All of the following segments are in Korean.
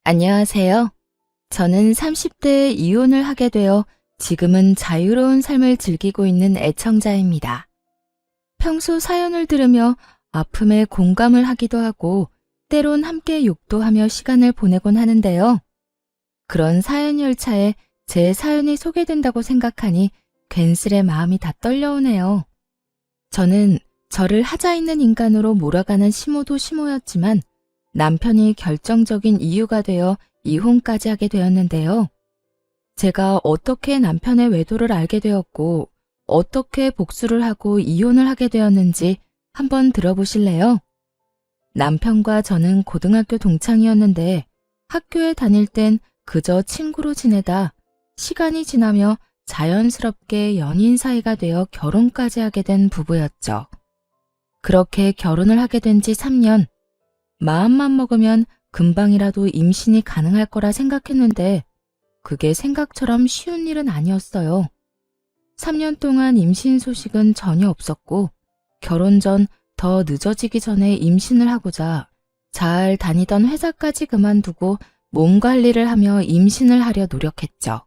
안녕하세요. 저는 30대에 이혼을 하게 되어 지금은 자유로운 삶을 즐기고 있는 애청자입니다. 평소 사연을 들으며 아픔에 공감을 하기도 하고 때론 함께 욕도 하며 시간을 보내곤 하는데요. 그런 사연 열차에 제 사연이 소개된다고 생각하니 괜스레 마음이 다 떨려오네요. 저는 저를 하자 있는 인간으로 몰아가는 시모도 시모였지만 남편이 결정적인 이유가 되어 이혼까지 하게 되었는데요. 제가 어떻게 남편의 외도를 알게 되었고 어떻게 복수를 하고 이혼을 하게 되었는지 한번 들어보실래요? 남편과 저는 고등학교 동창이었는데 학교에 다닐 땐 그저 친구로 지내다 시간이 지나며 자연스럽게 연인 사이가 되어 결혼까지 하게 된 부부였죠. 그렇게 결혼을 하게 된 지 3년, 마음만 먹으면 금방이라도 임신이 가능할 거라 생각했는데 그게 생각처럼 쉬운 일은 아니었어요. 3년 동안 임신 소식은 전혀 없었고 결혼 전 더 늦어지기 전에 임신을 하고자 잘 다니던 회사까지 그만두고 몸 관리를 하며 임신을 하려 노력했죠.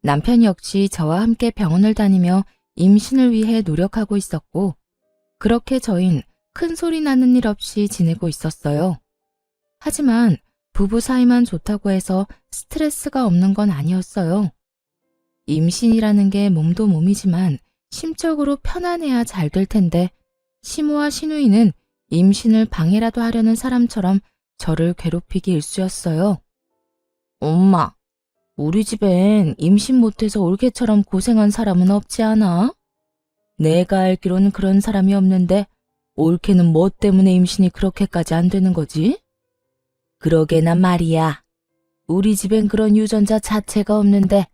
남편 역시 저와 함께 병원을 다니며 임신을 위해 노력하고 있었고 그렇게 저흰 큰 소리 나는 일 없이 지내고 있었어요. 하지만 부부 사이만 좋다고 해서 스트레스가 없는 건 아니었어요. 임신이라는 게 몸도 몸이지만 심적으로 편안해야 잘 될 텐데 시모와 시누이는 임신을 방해라도 하려는 사람처럼 저를 괴롭히기 일쑤였어요. 엄마, 우리 집엔 임신 못해서 올케처럼 고생한 사람은 없지 않아? 내가 알기로는 그런 사람이 없는데 올케는 뭐 때문에 임신이 그렇게까지 안 되는 거지? 그러게나 말이야. 우리 집엔 그런 유전자 자체가 없는데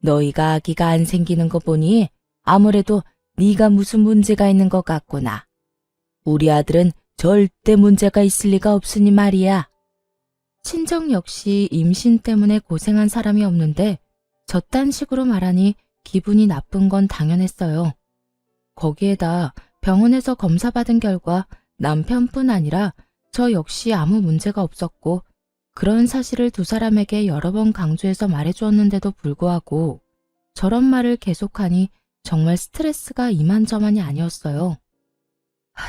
너희가 아기가 안 생기는 거 보니 아무래도 네가 무슨 문제가 있는 것 같구나. 우리 아들은 절대 문제가 있을 리가 없으니 말이야. 친정 역시 임신 때문에 고생한 사람이 없는데 저딴 식으로 말하니 기분이 나쁜 건 당연했어요. 거기에다 병원에서 검사받은 결과 남편뿐 아니라 저 역시 아무 문제가 없었고 그런 사실을 두 사람에게 여러 번 강조해서 말해주었는데도 불구하고 저런 말을 계속하니 정말 스트레스가 이만저만이 아니었어요.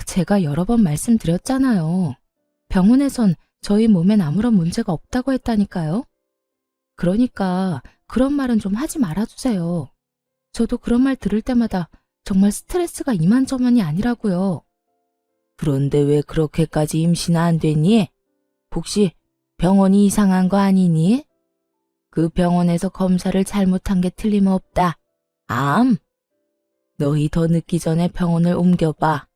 제가 여러 번 말씀드렸잖아요. 병원에선 저희 몸엔 아무런 문제가 없다고 했다니까요. 그러니까 그런 말은 좀 하지 말아주세요. 저도 그런 말 들을 때마다 정말 스트레스가 이만저만이 아니라고요. 그런데 왜 그렇게까지 임신 안 되니? 혹시 병원이 이상한 거 아니니? 그 병원에서 검사를 잘못한 게 틀림없다. 암? 너희 더 늦기 전에 병원을 옮겨봐.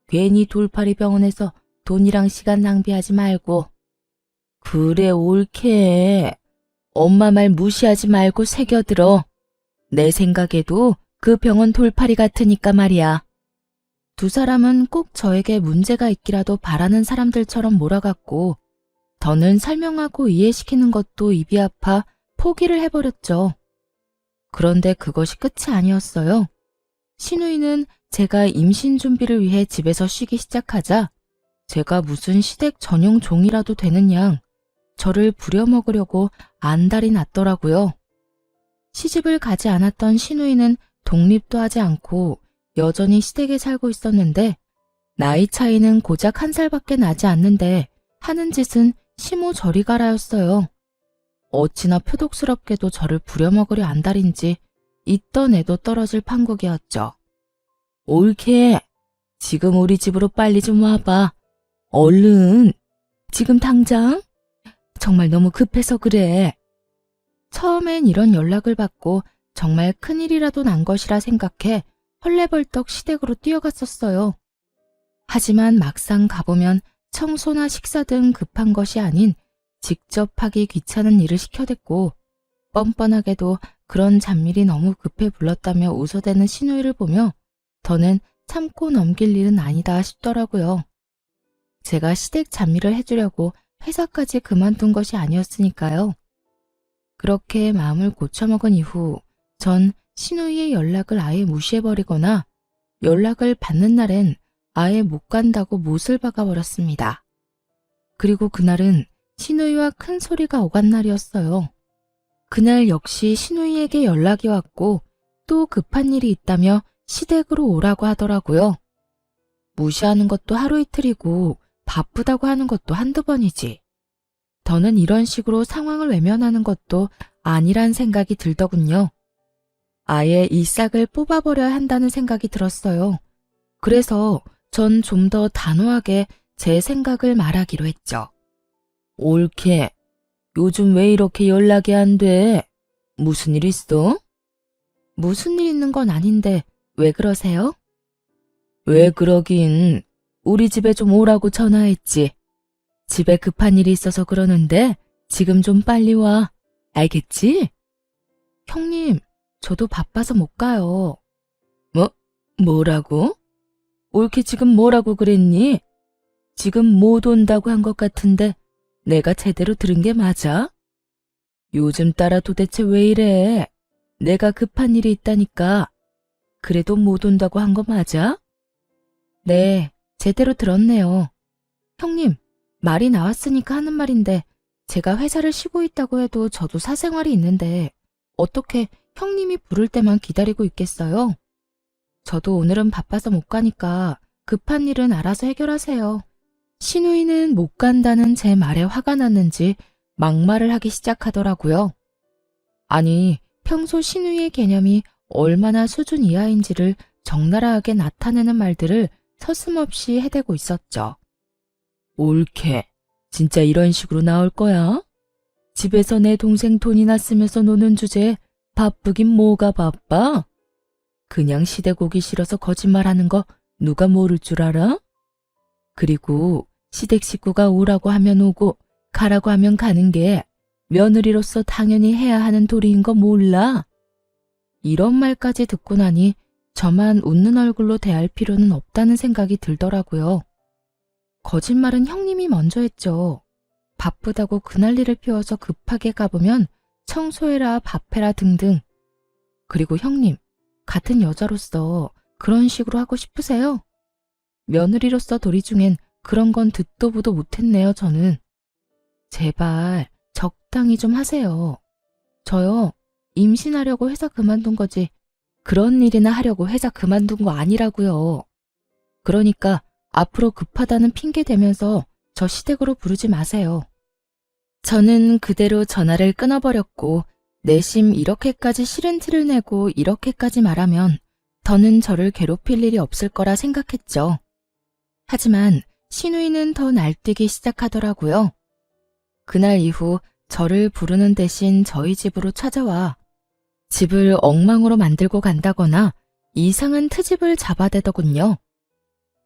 괜히 돌팔이 병원에서 돈이랑 시간 낭비하지 말고. 그래, 옳게. 엄마 말 무시하지 말고 새겨들어. 내 생각에도 그 병원 돌팔이 같으니까 말이야. 두 사람은 꼭 저에게 문제가 있기라도 바라는 사람들처럼 몰아갔고 더는 설명하고 이해시키는 것도 입이 아파 포기를 해버렸죠. 그런데 그것이 끝이 아니었어요. 시누이는 제가 임신 준비를 위해 집에서 쉬기 시작하자 제가 무슨 시댁 전용 종이라도 되는 양 저를 부려먹으려고 안달이 났더라고요. 시집을 가지 않았던 시누이는 독립도 하지 않고 여전히 시댁에 살고 있었는데 나이 차이는 고작 1살밖에 나지 않는데 하는 짓은 시모 저리 가라였어요. 어찌나 표독스럽게도 저를 부려먹으려 안달인지 있던 애도 떨어질 판국이었죠. 옳게. 지금 우리 집으로 빨리 좀 와봐. 얼른. 지금 당장? 정말 너무 급해서 그래. 처음엔 이런 연락을 받고 정말 큰일이라도 난 것이라 생각해 헐레벌떡 시댁으로 뛰어갔었어요. 하지만 막상 가보면 청소나 식사 등 급한 것이 아닌 직접 하기 귀찮은 일을 시켜댔고 뻔뻔하게도 그런 잡일이 너무 급해 불렀다며 웃어대는 시누이를 보며 더는 참고 넘길 일은 아니다 싶더라고요. 제가 시댁 잡일을 해주려고 회사까지 그만둔 것이 아니었으니까요. 그렇게 마음을 고쳐먹은 이후 전 시누이의 연락을 아예 무시해버리거나 연락을 받는 날엔 아예 못 간다고 못을 박아버렸습니다. 그리고 그날은 신우이와 큰 소리가 오간 날이었어요. 그날 역시 신우이에게 연락이 왔고 또 급한 일이 있다며 시댁으로 오라고 하더라고요. 무시하는 것도 하루 이틀이고 바쁘다고 하는 것도 한두 번이지. 더는 이런 식으로 상황을 외면하는 것도 아니란 생각이 들더군요. 아예 이 싹을 뽑아버려야 한다는 생각이 들었어요. 그래서 전 좀 더 단호하게 제 생각을 말하기로 했죠. 옳게. 요즘 왜 이렇게 연락이 안 돼? 무슨 일 있어? 무슨 일 있는 건 아닌데 왜 그러세요? 왜 그러긴. 우리 집에 좀 오라고 전화했지. 집에 급한 일이 있어서 그러는데 지금 좀 빨리 와. 알겠지? 형님, 저도 바빠서 못 가요. 뭐라고? 옳게 지금 뭐라고 그랬니? 지금 못 온다고 한 것 같은데 내가 제대로 들은 게 맞아? 요즘 따라 도대체 왜 이래? 내가 급한 일이 있다니까. 그래도 못 온다고 한 거 맞아? 네, 제대로 들었네요. 형님, 말이 나왔으니까 하는 말인데 제가 회사를 쉬고 있다고 해도 저도 사생활이 있는데 어떻게 형님이 부를 때만 기다리고 있겠어요? 저도 오늘은 바빠서 못 가니까 급한 일은 알아서 해결하세요. 신우이는 못 간다는 제 말에 화가 났는지 막말을 하기 시작하더라고요. 아니, 평소 신우이의 개념이 얼마나 수준 이하인지를 적나라하게 나타내는 말들을 서슴없이 해대고 있었죠. 옳게. 진짜 이런 식으로 나올 거야? 집에서 내 동생 돈이나 쓰면서 노는 주제에 바쁘긴 뭐가 바빠? 그냥 시댁 오기 싫어서 거짓말하는 거 누가 모를 줄 알아? 그리고 시댁 식구가 오라고 하면 오고 가라고 하면 가는 게 며느리로서 당연히 해야 하는 도리인 거 몰라? 이런 말까지 듣고 나니 저만 웃는 얼굴로 대할 필요는 없다는 생각이 들더라고요. 거짓말은 형님이 먼저 했죠. 바쁘다고 그날리를 피워서 급하게 가보면 청소해라, 밥해라 등등. 그리고 형님, 같은 여자로서 그런 식으로 하고 싶으세요? 며느리로서 도리 중엔 그런 건 듣도 보도 못했네요, 저는. 제발 적당히 좀 하세요. 저요, 임신하려고 회사 그만둔 거지 그런 일이나 하려고 회사 그만둔 거 아니라고요. 그러니까 앞으로 급하다는 핑계 대면서 저 시댁으로 부르지 마세요. 저는 그대로 전화를 끊어버렸고 내심 이렇게까지 싫은 티를 내고 이렇게까지 말하면 더는 저를 괴롭힐 일이 없을 거라 생각했죠. 하지만 신우이는 더 날뛰기 시작하더라고요. 그날 이후 저를 부르는 대신 저희 집으로 찾아와 집을 엉망으로 만들고 간다거나 이상한 트집을 잡아대더군요.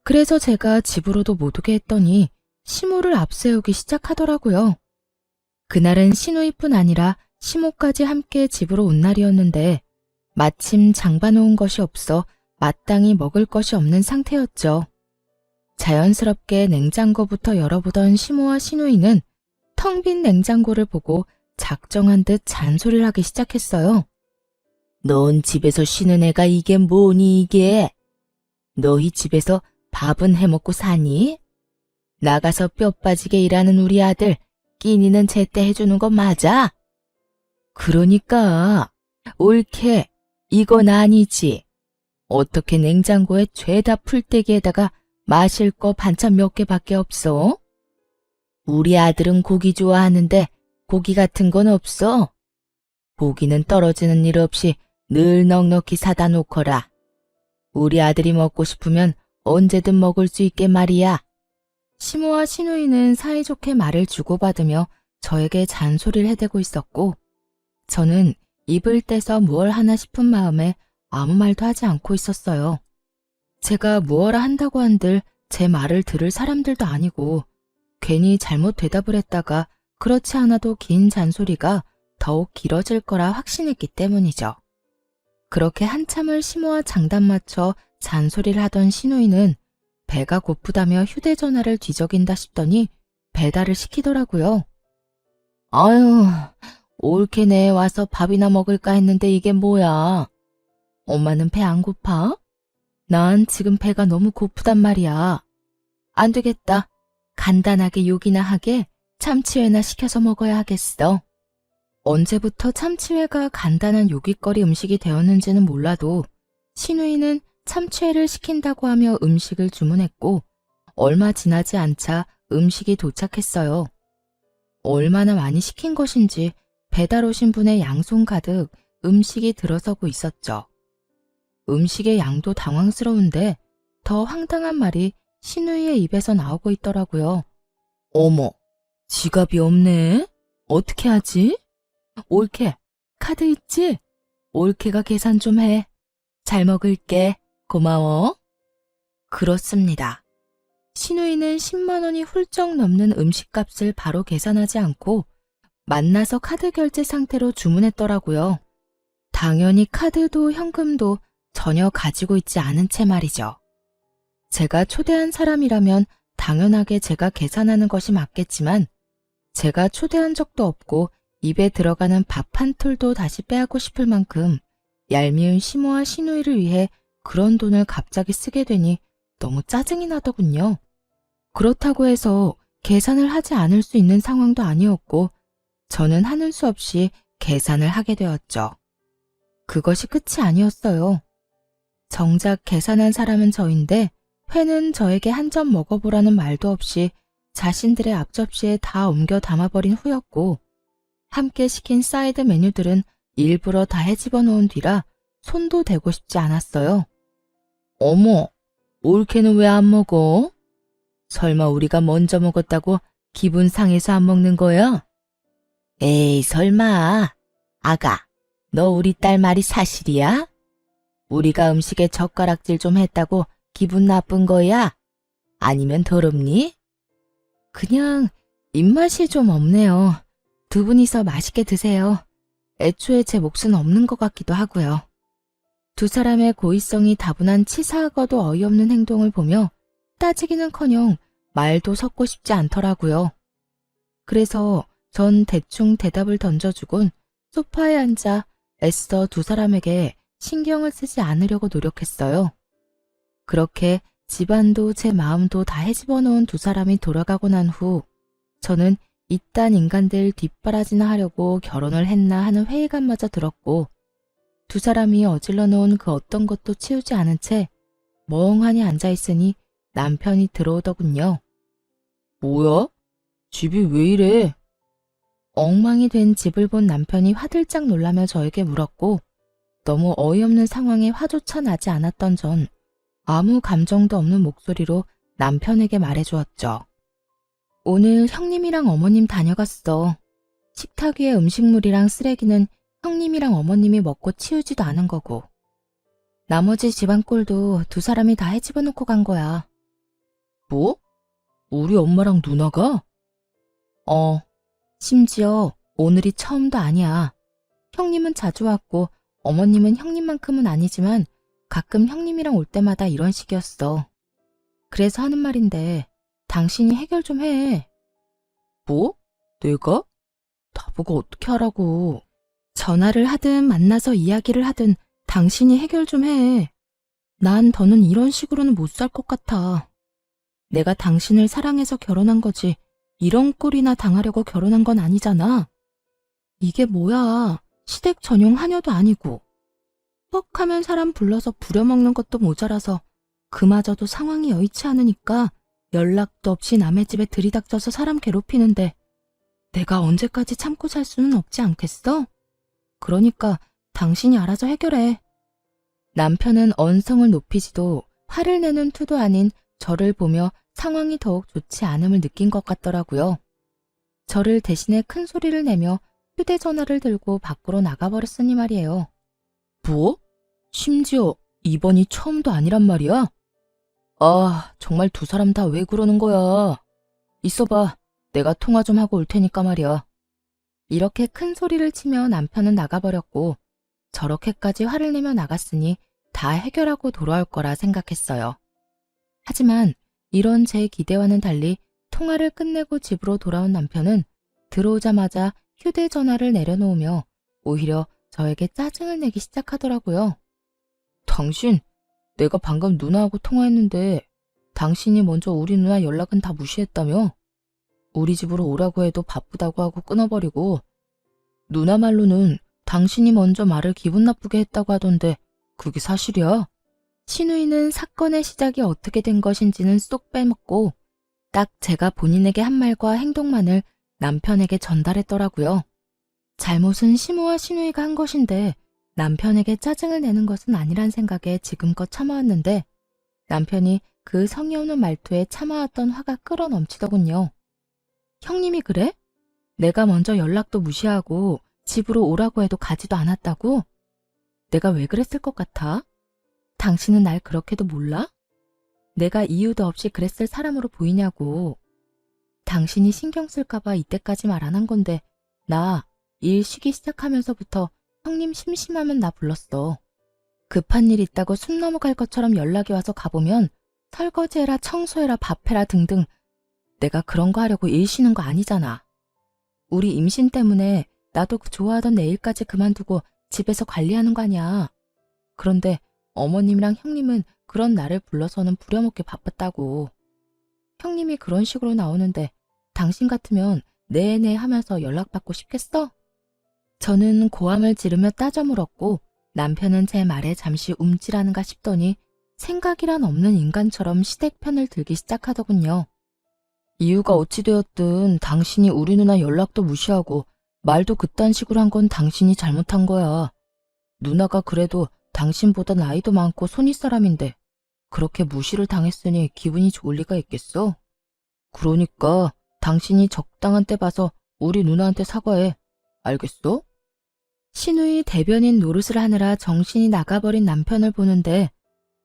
그래서 제가 집으로도 못 오게 했더니 시모를 앞세우기 시작하더라고요. 그날은 신우이뿐 아니라 시모까지 함께 집으로 온 날이었는데 마침 장봐놓은 것이 없어 마땅히 먹을 것이 없는 상태였죠. 자연스럽게 냉장고부터 열어보던 시모와 신우이는 텅 빈 냉장고를 보고 작정한 듯 잔소리를 하기 시작했어요. 넌 집에서 쉬는 애가 이게 뭐니 이게? 너희 집에서 밥은 해먹고 사니? 나가서 뼈 빠지게 일하는 우리 아들 끼니는 제때 해주는 거 맞아? 그러니까 옳게 이건 아니지. 어떻게 냉장고에 죄다 풀떼기에다가 마실 거 반찬 몇 개밖에 없어? 우리 아들은 고기 좋아하는데 고기 같은 건 없어? 고기는 떨어지는 일 없이 늘 넉넉히 사다 놓거라. 우리 아들이 먹고 싶으면 언제든 먹을 수 있게 말이야. 시모와 신우이는 사이좋게 말을 주고받으며 저에게 잔소리를 해대고 있었고 저는 입을 떼서 무얼 하나 싶은 마음에 아무 말도 하지 않고 있었어요. 제가 무엇라 한다고 한들 제 말을 들을 사람들도 아니고 괜히 잘못 대답을 했다가 그렇지 않아도 긴 잔소리가 더욱 길어질 거라 확신했기 때문이죠. 그렇게 한참을 시모와 장단 맞춰 잔소리를 하던 신우이는 배가 고프다며 휴대전화를 뒤적인다 싶더니 배달을 시키더라고요. 아유, 옳게 내에 와서 밥이나 먹을까 했는데 이게 뭐야? 엄마는 배 안 고파? 난 지금 배가 너무 고프단 말이야. 안 되겠다. 간단하게 욕이나 하게 참치회나 시켜서 먹어야 하겠어. 언제부터 참치회가 간단한 요깃거리 음식이 되었는지는 몰라도 신우이는 참치회를 시킨다고 하며 음식을 주문했고 얼마 지나지 않자 음식이 도착했어요. 얼마나 많이 시킨 것인지 배달 오신 분의 양손 가득 음식이 들어서고 있었죠. 음식의 양도 당황스러운데 더 황당한 말이 신우이의 입에서 나오고 있더라고요. 어머, 지갑이 없네? 어떻게 하지? 올케, 카드 있지? 올케가 계산 좀 해. 잘 먹을게. 고마워. 그렇습니다. 신우이는 10만 원이 훌쩍 넘는 음식값을 바로 계산하지 않고 만나서 카드 결제 상태로 주문했더라고요. 당연히 카드도 현금도 전혀 가지고 있지 않은 채 말이죠. 제가 초대한 사람이라면 당연하게 제가 계산하는 것이 맞겠지만 제가 초대한 적도 없고 입에 들어가는 밥 한 톨도 다시 빼앗고 싶을 만큼 얄미운 시모와 신우이를 위해 그런 돈을 갑자기 쓰게 되니 너무 짜증이 나더군요. 그렇다고 해서 계산을 하지 않을 수 있는 상황도 아니었고 저는 하는 수 없이 계산을 하게 되었죠. 그것이 끝이 아니었어요. 정작 계산한 사람은 저인데 회는 저에게 한 점 먹어보라는 말도 없이 자신들의 앞접시에 다 옮겨 담아버린 후였고 함께 시킨 사이드 메뉴들은 일부러 다 헤집어 놓은 뒤라 손도 대고 싶지 않았어요. 어머, 올케는 왜 안 먹어? 설마 우리가 먼저 먹었다고 기분 상해서 안 먹는 거야? 에이, 설마. 아가, 너 우리 딸 말이 사실이야? 우리가 음식에 젓가락질 좀 했다고 기분 나쁜 거야? 아니면 더럽니? 그냥 입맛이 좀 없네요. 두 분이서 맛있게 드세요. 애초에 제 몫은 없는 것 같기도 하고요. 두 사람의 고의성이 다분한 치사하고도 어이없는 행동을 보며 따지기는커녕 말도 섞고 싶지 않더라고요. 그래서 전 대충 대답을 던져주곤 소파에 앉아 애써 두 사람에게 신경을 쓰지 않으려고 노력했어요. 그렇게 집안도 제 마음도 다 헤집어 놓은 두 사람이 돌아가고 난 후 저는 이딴 인간들 뒷바라지나 하려고 결혼을 했나 하는 회의감마저 들었고 두 사람이 어질러 놓은 그 어떤 것도 치우지 않은 채 멍하니 앉아있으니 남편이 들어오더군요. 뭐야? 집이 왜 이래? 엉망이 된 집을 본 남편이 화들짝 놀라며 저에게 물었고 너무 어이없는 상황에 화조차 나지 않았던 전 아무 감정도 없는 목소리로 남편에게 말해주었죠. 오늘 형님이랑 어머님 다녀갔어. 식탁 위에 음식물이랑 쓰레기는 형님이랑 어머님이 먹고 치우지도 않은 거고. 나머지 집안 꼴도 두 사람이 다 헤집어 놓고 간 거야. 뭐? 우리 엄마랑 누나가? 심지어 오늘이 처음도 아니야. 형님은 자주 왔고 어머님은 형님만큼은 아니지만 가끔 형님이랑 올 때마다 이런 식이었어. 그래서 하는 말인데 당신이 해결 좀 해. 뭐? 내가? 나보고 어떻게 하라고. 전화를 하든 만나서 이야기를 하든 당신이 해결 좀 해. 난 더는 이런 식으로는 못 살 것 같아. 내가 당신을 사랑해서 결혼한 거지 이런 꼴이나 당하려고 결혼한 건 아니잖아. 이게 뭐야. 시댁 전용 하녀도 아니고. 뻑 하면 사람 불러서 부려먹는 것도 모자라서 그마저도 상황이 여의치 않으니까 연락도 없이 남의 집에 들이닥쳐서 사람 괴롭히는데 내가 언제까지 참고 살 수는 없지 않겠어? 그러니까 당신이 알아서 해결해. 남편은 언성을 높이지도 화를 내는 투도 아닌 저를 보며 상황이 더욱 좋지 않음을 느낀 것 같더라고요. 저를 대신에 큰 소리를 내며 휴대전화를 들고 밖으로 나가버렸으니 말이에요. 뭐? 심지어 이번이 처음도 아니란 말이야? 아, 정말 두 사람 다 왜 그러는 거야? 있어봐. 내가 통화 좀 하고 올 테니까 말이야. 이렇게 큰 소리를 치며 남편은 나가버렸고 저렇게까지 화를 내며 나갔으니 다 해결하고 돌아올 거라 생각했어요. 하지만 이런 제 기대와는 달리 통화를 끝내고 집으로 돌아온 남편은 들어오자마자 휴대전화를 내려놓으며 오히려 저에게 짜증을 내기 시작하더라고요. 당신, 내가 방금 누나하고 통화했는데 당신이 먼저 우리 누나 연락은 다 무시했다며? 우리 집으로 오라고 해도 바쁘다고 하고 끊어버리고, 누나 말로는 당신이 먼저 말을 기분 나쁘게 했다고 하던데 그게 사실이야? 신우이는 사건의 시작이 어떻게 된 것인지는 쏙 빼먹고 딱 제가 본인에게 한 말과 행동만을 남편에게 전달했더라고요. 잘못은 시모와 신우이가 한 것인데 남편에게 짜증을 내는 것은 아니란 생각에 지금껏 참아왔는데 남편이 그 성의 없는 말투에 참아왔던 화가 끌어넘치더군요. 형님이 그래? 내가 먼저 연락도 무시하고 집으로 오라고 해도 가지도 않았다고? 내가 왜 그랬을 것 같아? 당신은 날 그렇게도 몰라? 내가 이유도 없이 그랬을 사람으로 보이냐고. 당신이 신경 쓸까봐 이때까지 말 안 한 건데 나 일 쉬기 시작하면서부터 형님 심심하면 나 불렀어. 급한 일 있다고 숨 넘어갈 것처럼 연락이 와서 가보면 설거지해라 청소해라 밥해라 등등 내가 그런 거 하려고 일 쉬는 거 아니잖아. 우리 임신 때문에 나도 그 좋아하던 내 일까지 그만두고 집에서 관리하는 거 아니야. 그런데 어머님이랑 형님은 그런 나를 불러서는 부려먹게 바빴다고. 형님이 그런 식으로 나오는데 당신 같으면 네네 하면서 연락받고 싶겠어? 저는 고함을 지르며 따져 물었고 남편은 제 말에 잠시 움찔하는가 싶더니 생각이란 없는 인간처럼 시댁편을 들기 시작하더군요. 이유가 어찌 되었든 당신이 우리 누나 연락도 무시하고 말도 그딴 식으로 한 건 당신이 잘못한 거야. 누나가 그래도 당신보다 나이도 많고 손윗 사람인데 그렇게 무시를 당했으니 기분이 좋을 리가 있겠어? 그러니까 당신이 적당한 때 봐서 우리 누나한테 사과해. 알겠어? 신우이 대변인 노릇을 하느라 정신이 나가버린 남편을 보는데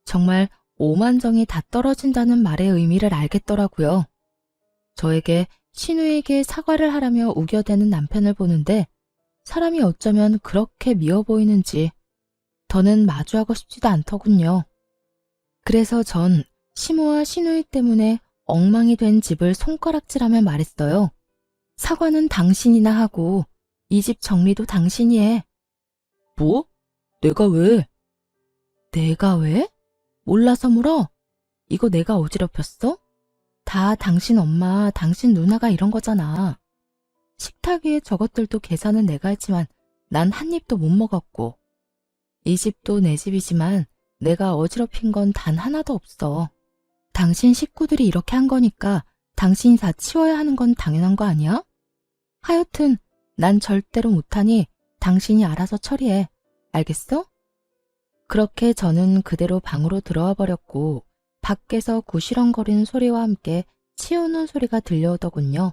정말 오만정이 다 떨어진다는 말의 의미를 알겠더라고요. 저에게 신우이에게 사과를 하라며 우겨대는 남편을 보는데 사람이 어쩌면 그렇게 미워 보이는지 더는 마주하고 싶지도 않더군요. 그래서 전 시모와 신우이 때문에 엉망이 된 집을 손가락질하며 말했어요. 사과는 당신이나 하고 이 집 정리도 당신이 해. 뭐? 내가 왜? 내가 왜? 몰라서 물어? 이거 내가 어지럽혔어? 다 당신 엄마, 당신 누나가 이런 거잖아. 식탁 위에 저것들도 계산은 내가 했지만 난 한 입도 못 먹었고 이 집도 내 집이지만 내가 어지럽힌 건 단 하나도 없어. 당신 식구들이 이렇게 한 거니까 당신이 다 치워야 하는 건 당연한 거 아니야? 하여튼 난 절대로 못하니 당신이 알아서 처리해. 알겠어? 그렇게 저는 그대로 방으로 들어와 버렸고 밖에서 구시렁거리는 소리와 함께 치우는 소리가 들려오더군요.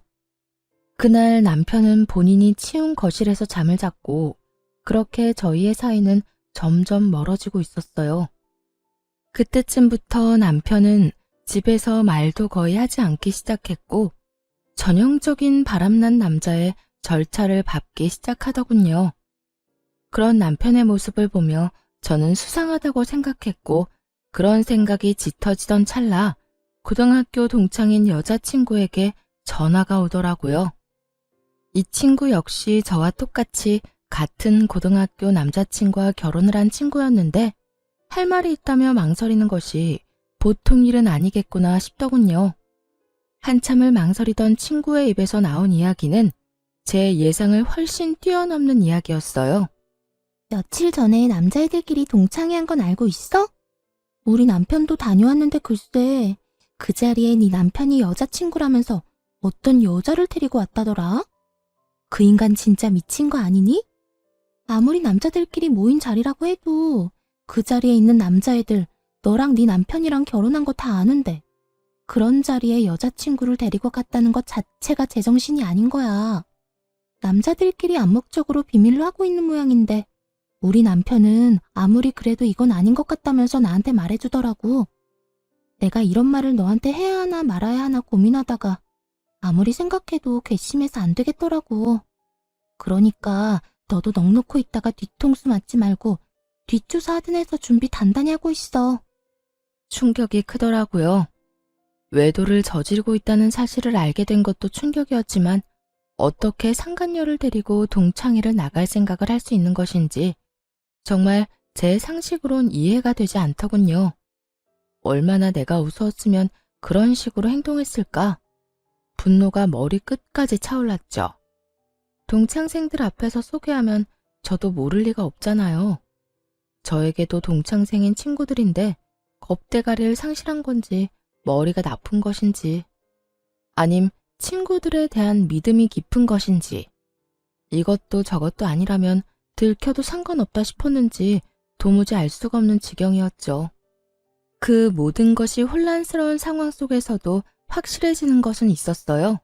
그날 남편은 본인이 치운 거실에서 잠을 잤고 그렇게 저희의 사이는 점점 멀어지고 있었어요. 그때쯤부터 남편은 집에서 말도 거의 하지 않기 시작했고 전형적인 바람난 남자의 절차를 밟기 시작하더군요. 그런 남편의 모습을 보며 저는 수상하다고 생각했고 그런 생각이 짙어지던 찰나 고등학교 동창인 여자친구에게 전화가 오더라고요. 이 친구 역시 저와 똑같이 같은 고등학교 남자친구와 결혼을 한 친구였는데 할 말이 있다며 망설이는 것이 보통 일은 아니겠구나 싶더군요. 한참을 망설이던 친구의 입에서 나온 이야기는 제 예상을 훨씬 뛰어넘는 이야기였어요. 며칠 전에 남자애들끼리 동창회 한 건 알고 있어? 우리 남편도 다녀왔는데 글쎄 그 자리에 네 남편이 여자친구라면서 어떤 여자를 데리고 왔다더라? 그 인간 진짜 미친 거 아니니? 아무리 남자들끼리 모인 자리라고 해도 그 자리에 있는 남자애들 너랑 네 남편이랑 결혼한 거 다 아는데 그런 자리에 여자친구를 데리고 갔다는 것 자체가 제정신이 아닌 거야. 남자들끼리 암묵적으로 비밀로 하고 있는 모양인데 우리 남편은 아무리 그래도 이건 아닌 것 같다면서 나한테 말해주더라고. 내가 이런 말을 너한테 해야 하나 말아야 하나 고민하다가 아무리 생각해도 괘씸해서 안 되겠더라고. 그러니까 너도 넋놓고 있다가 뒤통수 맞지 말고 뒷조사 하든 해서 준비 단단히 하고 있어. 충격이 크더라고요. 외도를 저지르고 있다는 사실을 알게 된 것도 충격이었지만 어떻게 상간녀를 데리고 동창회를 나갈 생각을 할 수 있는 것인지 정말 제 상식으론 이해가 되지 않더군요. 얼마나 내가 우스웠으면 그런 식으로 행동했을까? 분노가 머리 끝까지 차올랐죠. 동창생들 앞에서 소개하면 저도 모를 리가 없잖아요. 저에게도 동창생인 친구들인데 겁대가리를 상실한 건지 머리가 나쁜 것인지 아님 친구들에 대한 믿음이 깊은 것인지 이것도 저것도 아니라면 들켜도 상관없다 싶었는지 도무지 알 수가 없는 지경이었죠. 그 모든 것이 혼란스러운 상황 속에서도 확실해지는 것은 있었어요.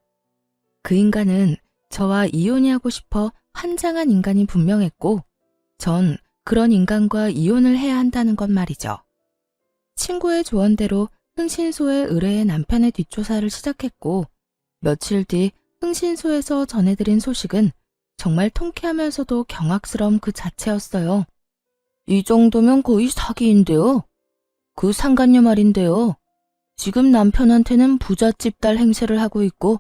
그 인간은 저와 이혼이 하고 싶어 환장한 인간이 분명했고 전 그런 인간과 이혼을 해야 한다는 것 말이죠. 친구의 조언대로 흥신소에 의뢰해 남편의 뒷조사를 시작했고 며칠 뒤 흥신소에서 전해드린 소식은 정말 통쾌하면서도 경악스러움 그 자체였어요. 이 정도면 거의 사기인데요. 그 상간녀 말인데요. 지금 남편한테는 부잣집 딸 행세를 하고 있고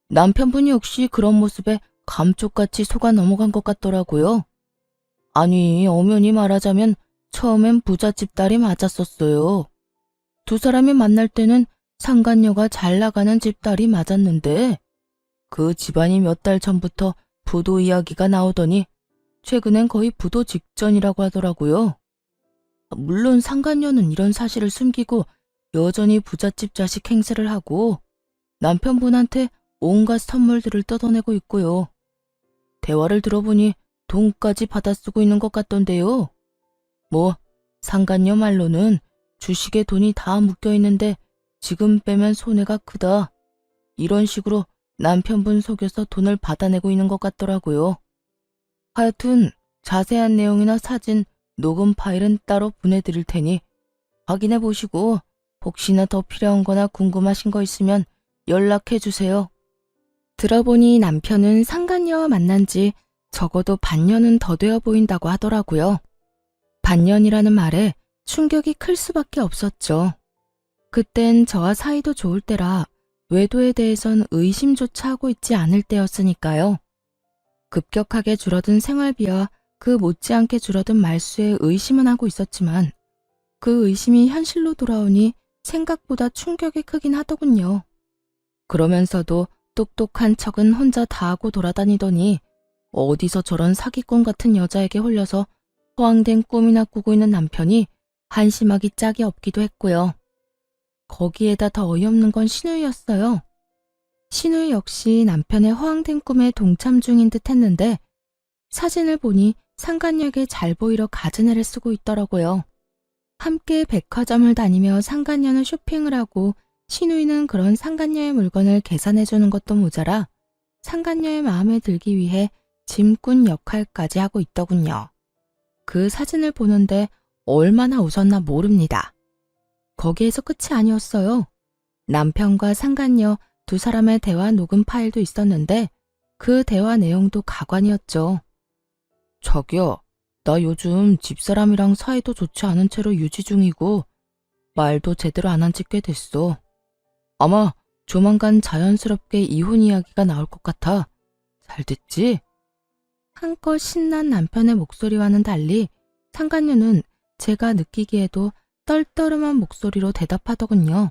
남편분이 역시 그런 모습에 감쪽같이 속아 넘어간 것 같더라고요. 아니, 엄연히 말하자면 처음엔 부잣집 딸이 맞았었어요. 두 사람이 만날 때는 상간녀가 잘 나가는 집 딸이 맞았는데 그 집안이 몇 달 전부터 부도 이야기가 나오더니 최근엔 거의 부도 직전이라고 하더라고요. 물론 상간녀는 이런 사실을 숨기고 여전히 부잣집 자식 행세를 하고 남편분한테 온갖 선물들을 뜯어내고 있고요. 대화를 들어보니 돈까지 받아 쓰고 있는 것 같던데요. 뭐 상간녀 말로는 주식에 돈이 다 묶여 있는데 지금 빼면 손해가 크다. 이런 식으로 남편분 속여서 돈을 받아내고 있는 것 같더라고요. 하여튼 자세한 내용이나 사진, 녹음 파일은 따로 보내드릴 테니 확인해 보시고 혹시나 더 필요한 거나 궁금하신 거 있으면 연락해 주세요. 들어보니 남편은 상간녀와 만난 지 적어도 반년은 더 되어 보인다고 하더라고요. 반년이라는 말에 충격이 클 수밖에 없었죠. 그땐 저와 사이도 좋을 때라 외도에 대해선 의심조차 하고 있지 않을 때였으니까요. 급격하게 줄어든 생활비와 그 못지않게 줄어든 말수에 의심은 하고 있었지만 그 의심이 현실로 돌아오니 생각보다 충격이 크긴 하더군요. 그러면서도 똑똑한 척은 혼자 다 하고 돌아다니더니 어디서 저런 사기꾼 같은 여자에게 홀려서 허황된 꿈이나 꾸고 있는 남편이 한심하기 짝이 없기도 했고요. 거기에다 더 어이없는 건 신우이였어요. 신우이 역시 남편의 허황된 꿈에 동참 중인 듯 했는데 사진을 보니 상간녀에게 잘 보이려 갖은 애를 쓰고 있더라고요. 함께 백화점을 다니며 상간녀는 쇼핑을 하고 신우이는 그런 상간녀의 물건을 계산해주는 것도 모자라 상간녀의 마음에 들기 위해 짐꾼 역할까지 하고 있더군요. 그 사진을 보는데 얼마나 웃었나 모릅니다. 거기에서 끝이 아니었어요. 남편과 상간녀 두 사람의 대화 녹음 파일도 있었는데 그 대화 내용도 가관이었죠. 자기야, 나 요즘 집사람이랑 사이도 좋지 않은 채로 유지 중이고 말도 제대로 안 한 지 꽤 됐어. 아마 조만간 자연스럽게 이혼 이야기가 나올 것 같아. 잘 됐지? 한껏 신난 남편의 목소리와는 달리 상간녀는 제가 느끼기에도 떨떠름한 목소리로 대답하더군요.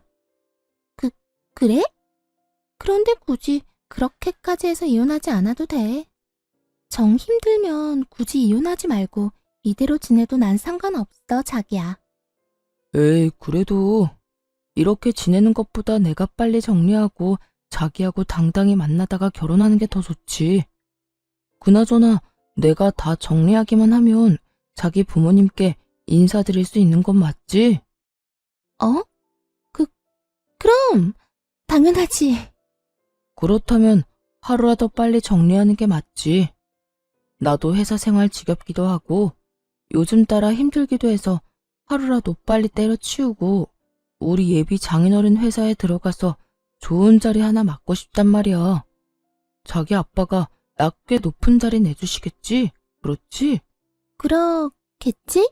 그래? 그런데 굳이 그렇게까지 해서 이혼하지 않아도 돼. 정 힘들면 굳이 이혼하지 말고 이대로 지내도 난 상관없어, 자기야. 에이, 그래도 이렇게 지내는 것보다 내가 빨리 정리하고 자기하고 당당히 만나다가 결혼하는 게 더 좋지. 그나저나 내가 다 정리하기만 하면 자기 부모님께 인사드릴 수 있는 건 맞지? 어? 그럼 당연하지. 그렇다면 하루라도 빨리 정리하는 게 맞지. 나도 회사 생활 지겹기도 하고 요즘 따라 힘들기도 해서 하루라도 빨리 때려치우고 우리 예비 장인어른 회사에 들어가서 좋은 자리 하나 맡고 싶단 말이야. 자기 아빠가 나 꽤 높은 자리 내주시겠지? 그렇지? 그렇겠지?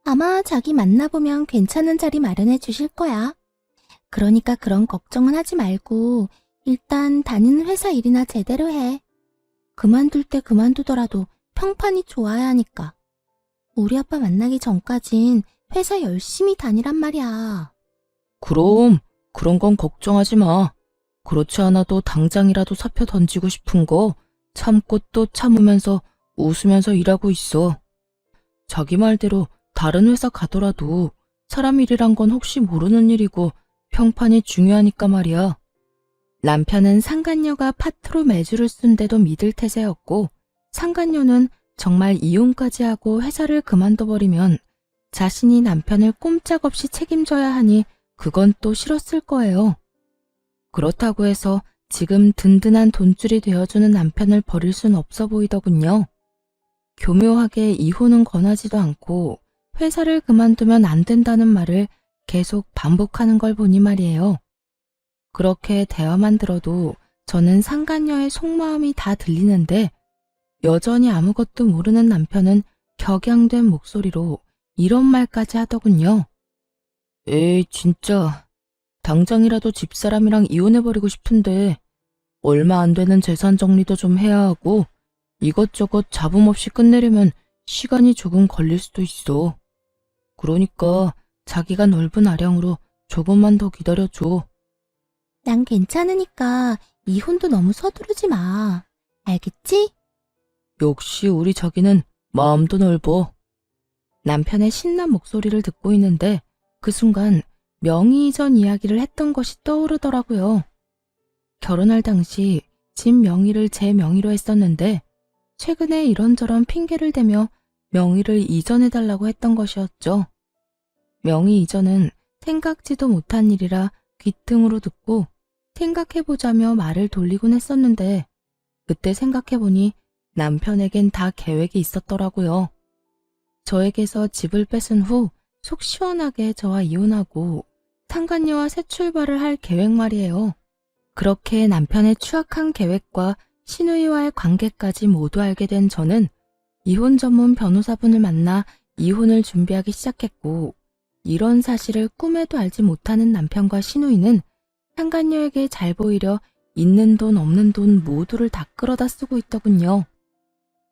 아마 자기 만나보면 괜찮은 자리 마련해 주실 거야. 그러니까 그런 걱정은 하지 말고 일단 다니는 회사 일이나 제대로 해. 그만둘 때 그만두더라도 평판이 좋아야 하니까. 우리 아빠 만나기 전까진 회사 열심히 다니란 말이야. 그럼 그런 건 걱정하지 마. 그렇지 않아도 당장이라도 사표 던지고 싶은 거 참고 또 참으면서 웃으면서 일하고 있어. 자기 말대로 다른 회사 가더라도 사람 일이란 건 혹시 모르는 일이고 평판이 중요하니까 말이야. 남편은 상간녀가 파트로 매주를 쓴데도 믿을 태세였고 상간녀는 정말 이혼까지 하고 회사를 그만둬버리면 자신이 남편을 꼼짝없이 책임져야 하니 그건 또 싫었을 거예요. 그렇다고 해서 지금 든든한 돈줄이 되어주는 남편을 버릴 순 없어 보이더군요. 교묘하게 이혼은 권하지도 않고 회사를 그만두면 안 된다는 말을 계속 반복하는 걸 보니 말이에요. 그렇게 대화만 들어도 저는 상간녀의 속마음이 다 들리는데 여전히 아무것도 모르는 남편은 격양된 목소리로 이런 말까지 하더군요. 에이, 진짜. 당장이라도 집사람이랑 이혼해버리고 싶은데 얼마 안 되는 재산 정리도 좀 해야 하고 이것저것 잡음 없이 끝내려면 시간이 조금 걸릴 수도 있어. 그러니까 자기가 넓은 아량으로 조금만 더 기다려줘. 난 괜찮으니까 이혼도 너무 서두르지 마. 알겠지? 역시 우리 자기는 마음도 넓어. 남편의 신난 목소리를 듣고 있는데 그 순간 명의 이전 이야기를 했던 것이 떠오르더라고요. 결혼할 당시 집 명의를 제 명의로 했었는데 최근에 이런저런 핑계를 대며 명의를 이전해달라고 했던 것이었죠. 명의 이전은 생각지도 못한 일이라 귀등으로 듣고 생각해보자며 말을 돌리곤 했었는데 그때 생각해보니 남편에겐 다 계획이 있었더라고요. 저에게서 집을 뺏은 후 속 시원하게 저와 이혼하고 상간녀와 새 출발을 할 계획 말이에요. 그렇게 남편의 추악한 계획과 시누이와의 관계까지 모두 알게 된 저는 이혼 전문 변호사분을 만나 이혼을 준비하기 시작했고 이런 사실을 꿈에도 알지 못하는 남편과 시누이는 상간녀에게 잘 보이려 있는 돈 없는 돈 모두를 다 끌어다 쓰고 있더군요.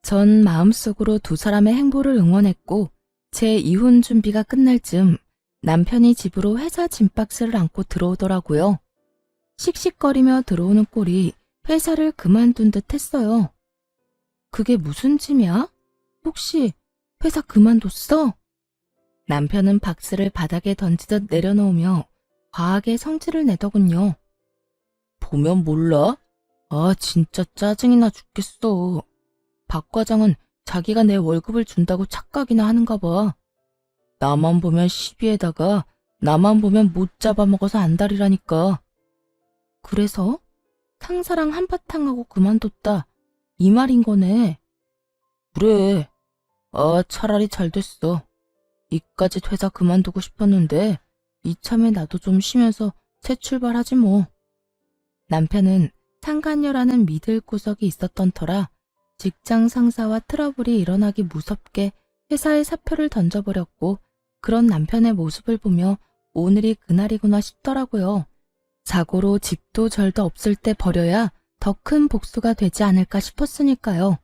전 마음속으로 두 사람의 행보를 응원했고 제 이혼 준비가 끝날 즈음 남편이 집으로 회사 짐박스를 안고 들어오더라고요. 씩씩거리며 들어오는 꼴이 회사를 그만둔 듯 했어요. 그게 무슨 짐이야? 혹시 회사 그만뒀어? 남편은 박스를 바닥에 던지듯 내려놓으며 과하게 성질을 내더군요. 보면 몰라? 아, 진짜 짜증이 나 죽겠어. 박 과장은 자기가 내 월급을 준다고 착각이나 하는가 봐. 나만 보면 시비에다가 나만 보면 못 잡아먹어서 안달이라니까. 그래서 상사랑 한바탕 하고 그만뒀다. 이 말인 거네. 그래. 아, 차라리 잘 됐어. 이까짓 회사 그만두고 싶었는데 이참에 나도 좀 쉬면서 새 출발하지 뭐. 남편은 상간녀라는 믿을 구석이 있었던 터라 직장 상사와 트러블이 일어나기 무섭게 회사에 사표를 던져버렸고 그런 남편의 모습을 보며 오늘이 그날이구나 싶더라고요. 자고로 집도 절도 없을 때 버려야 더 큰 복수가 되지 않을까 싶었으니까요.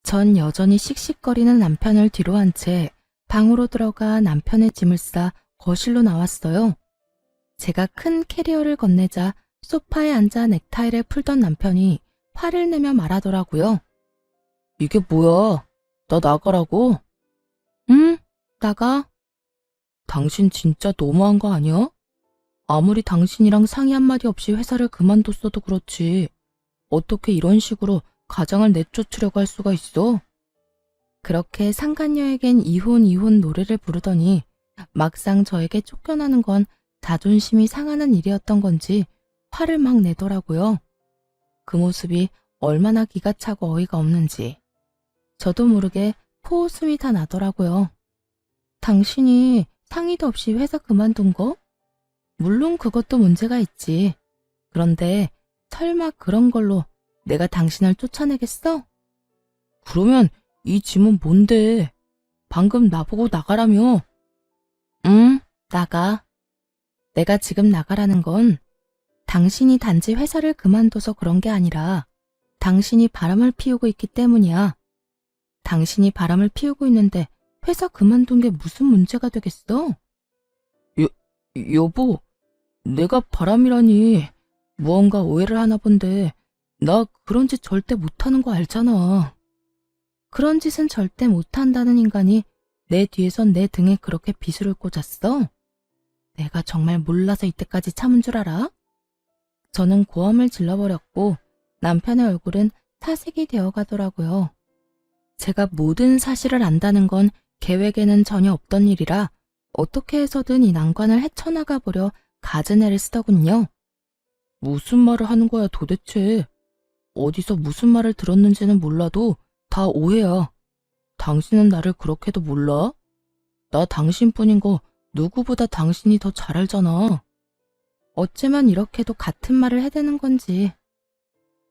전 여전히 씩씩거리는 남편을 뒤로 한 채 방으로 들어가 남편의 짐을 싸 거실로 나왔어요. 제가 큰 캐리어를 건네자 소파에 앉아 넥타이를 풀던 남편이 화를 내며 말하더라고요. 이게 뭐야? 나 나가라고? 응, 나가. 당신 진짜 너무한 거 아니야? 아무리 당신이랑 상의 한마디 없이 회사를 그만뒀어도 그렇지. 어떻게 이런 식으로 가장을 내쫓으려고 할 수가 있어? 그렇게 상간녀에겐 이혼 노래를 부르더니 막상 저에게 쫓겨나는 건 자존심이 상하는 일이었던 건지 화를 막 내더라고요. 그 모습이 얼마나 기가 차고 어이가 없는지. 저도 모르게 코웃음이 다 나더라고요. 당신이 상의도 없이 회사 그만둔 거? 물론 그것도 문제가 있지. 그런데 설마 그런 걸로 내가 당신을 쫓아내겠어? 그러면 이 짐은 뭔데? 방금 나보고 나가라며. 응, 나가. 내가 지금 나가라는 건 당신이 단지 회사를 그만둬서 그런 게 아니라 당신이 바람을 피우고 있기 때문이야. 당신이 바람을 피우고 있는데 회사 그만둔 게 무슨 문제가 되겠어? 여보, 내가 바람이라니. 무언가 오해를 하나 본데 나 그런 짓 절대 못하는 거 알잖아. 그런 짓은 절대 못한다는 인간이 내 뒤에선 내 등에 그렇게 비수를 꽂았어? 내가 정말 몰라서 이때까지 참은 줄 알아? 저는 고함을 질러버렸고 남편의 얼굴은 사색이 되어가더라고요. 제가 모든 사실을 안다는 건 계획에는 전혀 없던 일이라 어떻게 해서든 이 난관을 헤쳐나가 보려 갖은 애를 쓰더군요. 무슨 말을 하는 거야 도대체. 어디서 무슨 말을 들었는지는 몰라도 다 오해야. 당신은 나를 그렇게도 몰라? 나 당신뿐인 거 누구보다 당신이 더 잘 알잖아. 어쩌면 이렇게도 같은 말을 해대는 건지.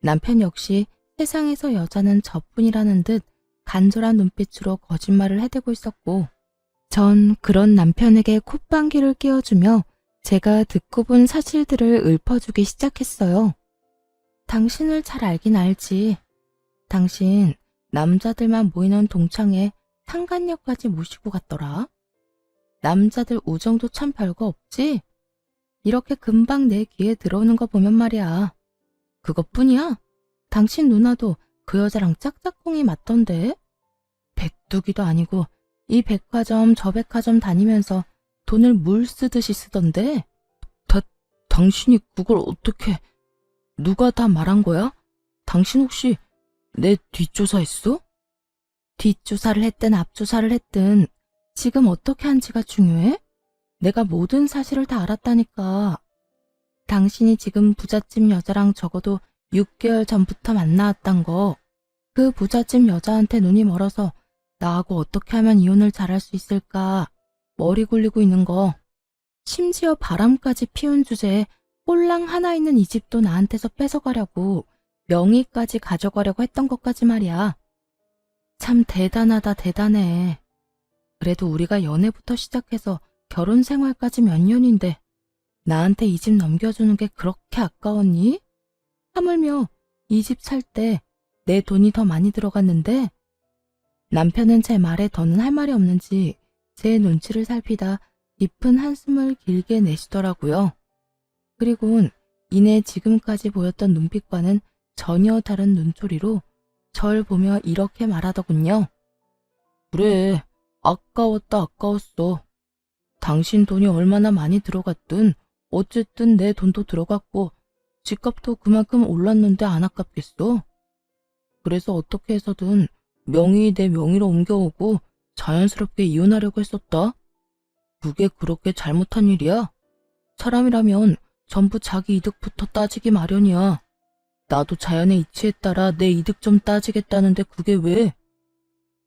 남편 역시 세상에서 여자는 저뿐이라는 듯 간절한 눈빛으로 거짓말을 해대고 있었고, 전 그런 남편에게 콧방귀를 뀌어주며 제가 듣고 본 사실들을 읊어주기 시작했어요. 당신을 잘 알긴 알지. 당신 남자들만 모이는 동창회 상간녀까지 모시고 갔더라. 남자들 우정도 참 별거 없지? 이렇게 금방 내 귀에 들어오는 거 보면 말이야. 그것뿐이야? 당신 누나도 그 여자랑 짝짝꿍이 맞던데? 백두기도 아니고 이 백화점 저 백화점 다니면서 돈을 물 쓰듯이 쓰던데? 당신이 그걸 어떻게... 누가 다 말한 거야? 당신 혹시 내 뒷조사했어? 뒷조사를 했든 앞조사를 했든 지금 어떻게 한지가 중요해? 내가 모든 사실을 다 알았다니까. 당신이 지금 부잣집 여자랑 적어도 6개월 전부터 만나왔단 거. 그 부잣집 여자한테 눈이 멀어서 나하고 어떻게 하면 이혼을 잘할 수 있을까 머리 굴리고 있는 거. 심지어 바람까지 피운 주제에 꼴랑 하나 있는 이 집도 나한테서 뺏어가려고 명의까지 가져가려고 했던 것까지 말이야. 참 대단하다 대단해. 그래도 우리가 연애부터 시작해서 결혼 생활까지 몇 년인데 나한테 이 집 넘겨주는 게 그렇게 아까웠니? 하물며 이 집 살 때 내 돈이 더 많이 들어갔는데. 남편은 제 말에 더는 할 말이 없는지 제 눈치를 살피다 깊은 한숨을 길게 내쉬더라고요. 그리고는 이내 지금까지 보였던 눈빛과는 전혀 다른 눈초리로 절 보며 이렇게 말하더군요. 그래, 아까웠다 아까웠어. 당신 돈이 얼마나 많이 들어갔든 어쨌든 내 돈도 들어갔고 집값도 그만큼 올랐는데 안 아깝겠어? 그래서 어떻게 해서든 명의 내 명의로 옮겨오고 자연스럽게 이혼하려고 했었다. 그게 그렇게 잘못한 일이야? 사람이라면 전부 자기 이득부터 따지기 마련이야. 나도 자연의 이치에 따라 내 이득 좀 따지겠다는데 그게 왜?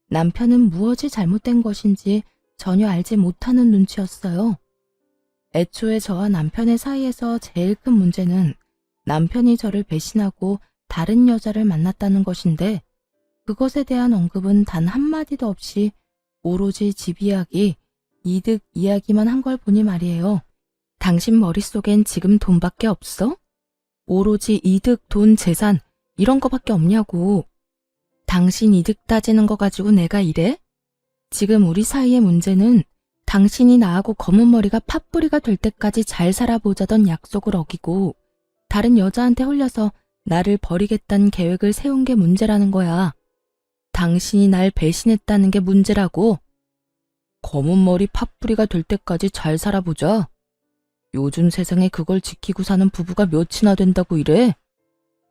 남편은 무엇이 잘못된 것인지 전혀 알지 못하는 눈치였어요. 애초에 저와 남편의 사이에서 제일 큰 문제는 남편이 저를 배신하고 다른 여자를 만났다는 것인데, 그것에 대한 언급은 단 한마디도 없이 오로지 집 이야기, 이득 이야기만 한 걸 보니 말이에요. 당신 머릿속엔 지금 돈밖에 없어? 오로지 이득, 돈, 재산 이런 거밖에 없냐고. 당신 이득 따지는 거 가지고 내가 이래? 지금 우리 사이의 문제는 당신이 나하고 검은 머리가 팥뿌리가 될 때까지 잘 살아보자던 약속을 어기고 다른 여자한테 홀려서 나를 버리겠다는 계획을 세운 게 문제라는 거야. 당신이 날 배신했다는 게 문제라고. 검은 머리 팥뿌리가 될 때까지 잘 살아보자. 요즘 세상에 그걸 지키고 사는 부부가 몇이나 된다고 이래?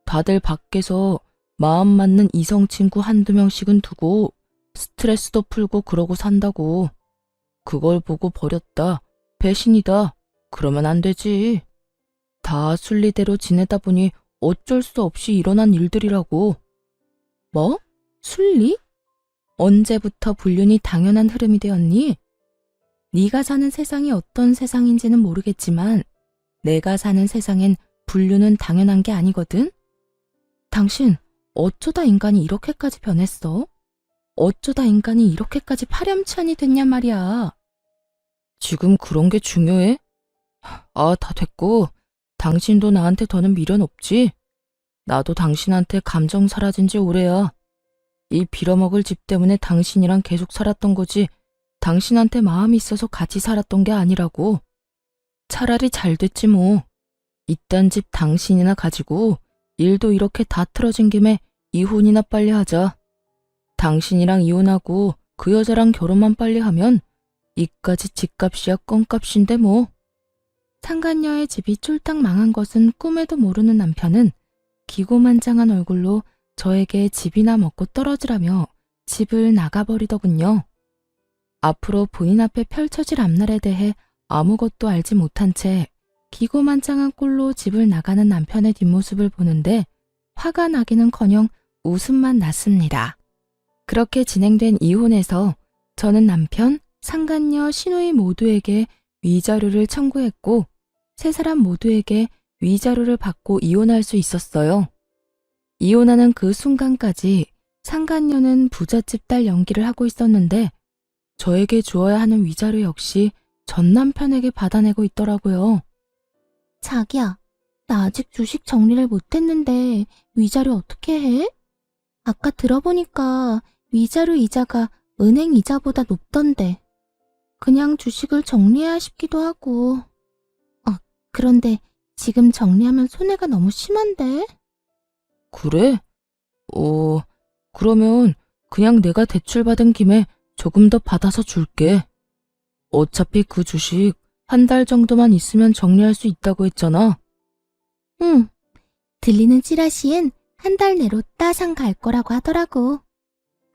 다들 밖에서 마음 맞는 이성 친구 한두 명씩은 두고 스트레스도 풀고 그러고 산다고. 그걸 보고 버렸다, 배신이다, 그러면 안 되지. 다 순리대로 지내다 보니 어쩔 수 없이 일어난 일들이라고. 뭐? 순리? 언제부터 불륜이 당연한 흐름이 되었니? 네가 사는 세상이 어떤 세상인지는 모르겠지만 내가 사는 세상엔 불륜은 당연한 게 아니거든? 당신 어쩌다 인간이 이렇게까지 변했어? 어쩌다 인간이 이렇게까지 파렴치한이 됐냔 말이야. 지금 그런 게 중요해? 아, 다 됐고 당신도 나한테 더는 미련 없지? 나도 당신한테 감정 사라진 지 오래야. 이 빌어먹을 집 때문에 당신이랑 계속 살았던 거지 당신한테 마음이 있어서 같이 살았던 게 아니라고. 차라리 잘 됐지 뭐. 이딴 집 당신이나 가지고 일도 이렇게 다 틀어진 김에 이혼이나 빨리 하자. 당신이랑 이혼하고 그 여자랑 결혼만 빨리 하면 이까지 집값이야 껌값인데 뭐. 상간녀의 집이 쫄딱 망한 것은 꿈에도 모르는 남편은 기고만장한 얼굴로 저에게 집이나 먹고 떨어지라며 집을 나가버리더군요. 앞으로 본인 앞에 펼쳐질 앞날에 대해 아무것도 알지 못한 채 기고만장한 꼴로 집을 나가는 남편의 뒷모습을 보는데 화가 나기는커녕 웃음만 났습니다. 그렇게 진행된 이혼에서 저는 남편, 상간녀, 시누이 모두에게 위자료를 청구했고 세 사람 모두에게 위자료를 받고 이혼할 수 있었어요. 이혼하는 그 순간까지 상간녀는 부잣집 딸 연기를 하고 있었는데 저에게 주어야 하는 위자료 역시 전 남편에게 받아내고 있더라고요. 자기야, 나 아직 주식 정리를 못했는데 위자료 어떻게 해? 아까 들어보니까 위자료 이자가 은행 이자보다 높던데. 그냥 주식을 정리해야 싶기도 하고. 그런데 지금 정리하면 손해가 너무 심한데? 그래? 그러면 그냥 내가 대출받은 김에 조금 더 받아서 줄게. 어차피 그 주식 한 달 정도만 있으면 정리할 수 있다고 했잖아. 응. 들리는 찌라시엔 한 달 내로 따상 갈 거라고 하더라고.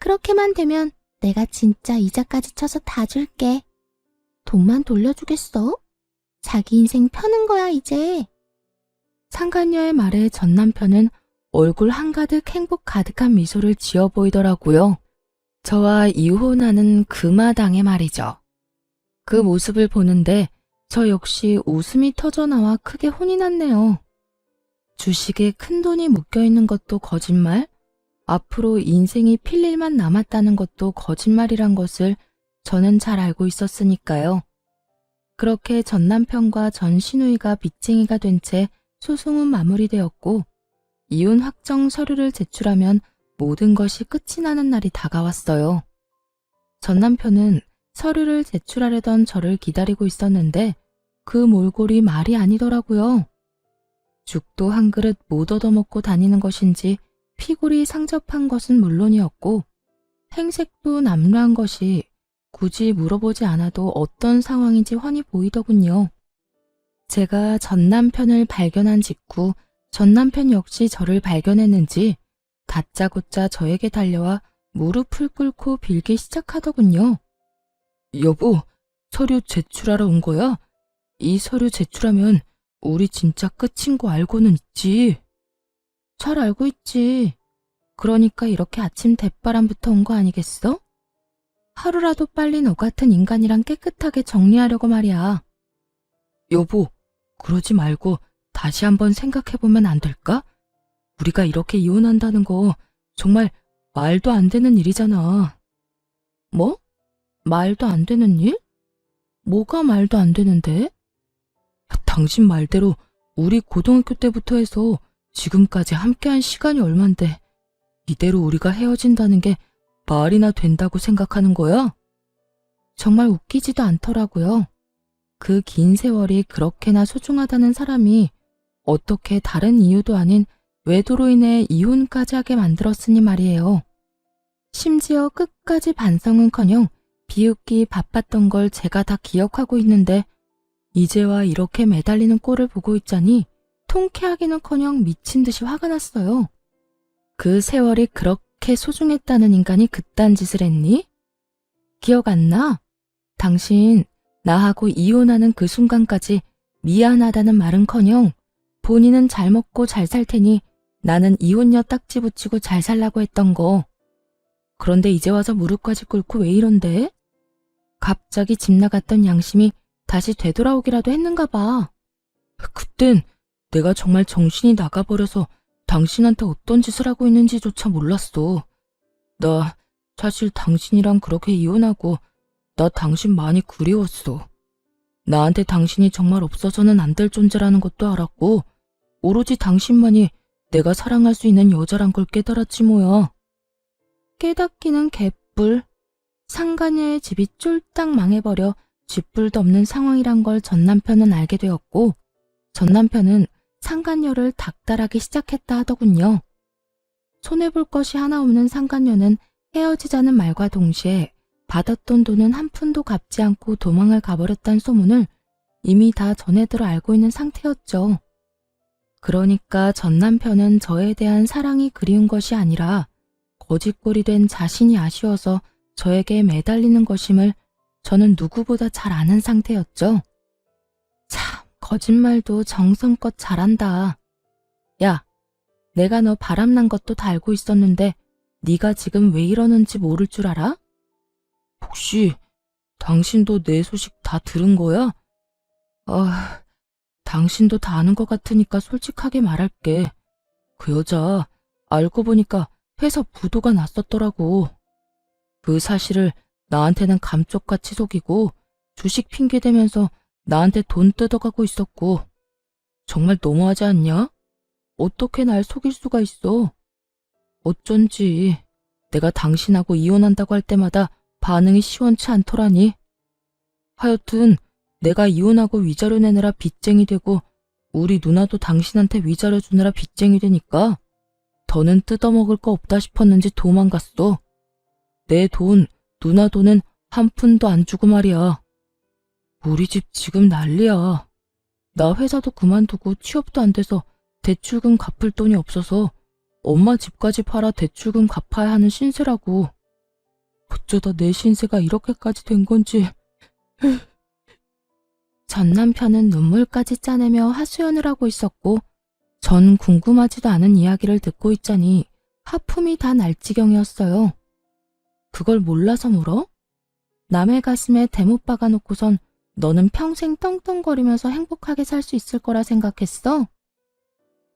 그렇게만 되면 내가 진짜 이자까지 쳐서 다 줄게. 돈만 돌려주겠어? 자기 인생 펴는 거야, 이제. 상간녀의 말에 전 남편은 얼굴 한가득 행복 가득한 미소를 지어 보이더라고요. 저와 이혼하는 그 마당에 말이죠. 그 모습을 보는데 저 역시 웃음이 터져나와 크게 혼이 났네요. 주식에 큰 돈이 묶여있는 것도 거짓말, 앞으로 인생이 필 일만 남았다는 것도 거짓말이란 것을 저는 잘 알고 있었으니까요. 그렇게 전 남편과 전 시누이가 빚쟁이가 된 채 소송은 마무리되었고 이혼 확정 서류를 제출하면 모든 것이 끝이 나는 날이 다가왔어요. 전 남편은 서류를 제출하려던 저를 기다리고 있었는데 그 몰골이 말이 아니더라고요. 죽도 한 그릇 못 얻어먹고 다니는 것인지 피골이 상접한 것은 물론이었고 행색도 남루한 것이 굳이 물어보지 않아도 어떤 상황인지 훤히 보이더군요. 제가 전 남편을 발견한 직후 전 남편 역시 저를 발견했는지 다짜고짜 저에게 달려와 무릎을 꿇고 빌기 시작하더군요. 여보, 서류 제출하러 온 거야? 이 서류 제출하면 우리 진짜 끝인 거 알고는 있지. 잘 알고 있지. 그러니까 이렇게 아침 대바람부터 온 거 아니겠어? 하루라도 빨리 너 같은 인간이랑 깨끗하게 정리하려고 말이야. 여보, 그러지 말고 다시 한번 생각해보면 안 될까? 우리가 이렇게 이혼한다는 거 정말 말도 안 되는 일이잖아. 뭐? 말도 안 되는 일? 뭐가 말도 안 되는데? 당신 말대로 우리 고등학교 때부터 해서 지금까지 함께한 시간이 얼만데 이대로 우리가 헤어진다는 게 말이나 된다고 생각하는 거야? 정말 웃기지도 않더라고요. 그 긴 세월이 그렇게나 소중하다는 사람이 어떻게 다른 이유도 아닌 외도로 인해 이혼까지 하게 만들었으니 말이에요. 심지어 끝까지 반성은커녕 비웃기 바빴던 걸 제가 다 기억하고 있는데 이제와 이렇게 매달리는 꼴을 보고 있자니 통쾌하기는커녕 미친 듯이 화가 났어요. 그 세월이 그렇게 소중했다는 인간이 그딴 짓을 했니? 기억 안 나? 당신 나하고 이혼하는 그 순간까지 미안하다는 말은커녕 본인은 잘 먹고 잘 살 테니 나는 이혼녀 딱지 붙이고 잘 살라고 했던 거. 그런데 이제 와서 무릎까지 꿇고 왜 이런데? 갑자기 집 나갔던 양심이 다시 되돌아오기라도 했는가 봐. 그땐 내가 정말 정신이 나가버려서 당신한테 어떤 짓을 하고 있는지조차 몰랐어. 나 사실 당신이랑 그렇게 이혼하고 나 당신 많이 그리웠어. 나한테 당신이 정말 없어서는 안 될 존재라는 것도 알았고 오로지 당신만이 내가 사랑할 수 있는 여자란 걸 깨달았지 뭐야. 깨닫기는 개뿔. 상간녀의 집이 쫄딱 망해버려 쥐뿔도 없는 상황이란 걸 전 남편은 알게 되었고 전 남편은 상간녀를 닥달하기 시작했다 하더군요. 손해볼 것이 하나 없는 상간녀는 헤어지자는 말과 동시에 받았던 돈은 한 푼도 갚지 않고 도망을 가버렸다는 소문을 이미 다 전해들어 알고 있는 상태였죠. 그러니까 전 남편은 저에 대한 사랑이 그리운 것이 아니라 거짓골이 된 자신이 아쉬워서 저에게 매달리는 것임을 저는 누구보다 잘 아는 상태였죠. 참, 거짓말도 정성껏 잘한다. 야, 내가 너 바람난 것도 다 알고 있었는데 네가 지금 왜 이러는지 모를 줄 알아? 혹시 당신도 내 소식 다 들은 거야? 당신도 다 아는 것 같으니까 솔직하게 말할게. 그 여자 알고 보니까 회사 부도가 났었더라고. 그 사실을 나한테는 감쪽같이 속이고 주식 핑계대면서 나한테 돈 뜯어가고 있었고. 정말 너무하지 않냐? 어떻게 날 속일 수가 있어? 어쩐지 내가 당신하고 이혼한다고 할 때마다 반응이 시원치 않더라니. 하여튼 내가 이혼하고 위자료 내느라 빚쟁이 되고 우리 누나도 당신한테 위자료 주느라 빚쟁이 되니까 더는 뜯어먹을 거 없다 싶었는지 도망갔어. 내 돈, 누나 돈은 한 푼도 안 주고 말이야. 우리 집 지금 난리야. 나 회사도 그만두고 취업도 안 돼서 대출금 갚을 돈이 없어서 엄마 집까지 팔아 대출금 갚아야 하는 신세라고. 어쩌다 내 신세가 이렇게까지 된 건지. 전 남편은 눈물까지 짜내며 하소연을 하고 있었고 전 궁금하지도 않은 이야기를 듣고 있자니 하품이 다 날 지경이었어요. 그걸 몰라서 물어? 남의 가슴에 대못 박아놓고선 너는 평생 떵떵거리면서 행복하게 살 수 있을 거라 생각했어?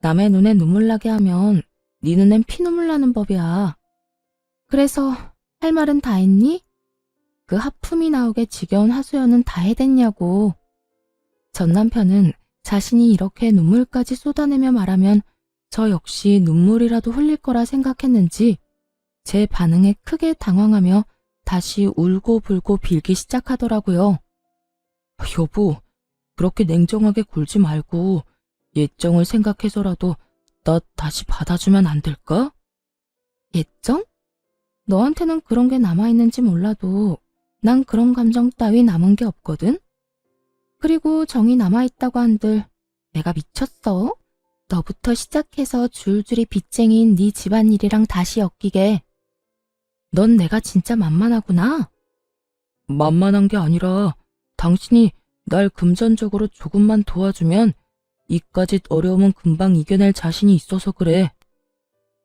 남의 눈에 눈물 나게 하면 네 눈엔 피눈물 나는 법이야. 그래서 할 말은 다 했니? 그 하품이 나오게 지겨운 하소연은 다 해댔냐고. 전 남편은 자신이 이렇게 눈물까지 쏟아내며 말하면 저 역시 눈물이라도 흘릴 거라 생각했는지 제 반응에 크게 당황하며 다시 울고불고 빌기 시작하더라고요. 여보, 그렇게 냉정하게 굴지 말고 예정을 생각해서라도 나 다시 받아주면 안 될까? 예정? 너한테는 그런 게 남아있는지 몰라도 난 그런 감정 따위 남은 게 없거든? 그리고 정이 남아있다고 한들 내가 미쳤어? 너부터 시작해서 줄줄이 빚쟁이인 네 집안일이랑 다시 엮이게. 넌 내가 진짜 만만하구나. 만만한 게 아니라 당신이 날 금전적으로 조금만 도와주면 이까짓 어려움은 금방 이겨낼 자신이 있어서 그래.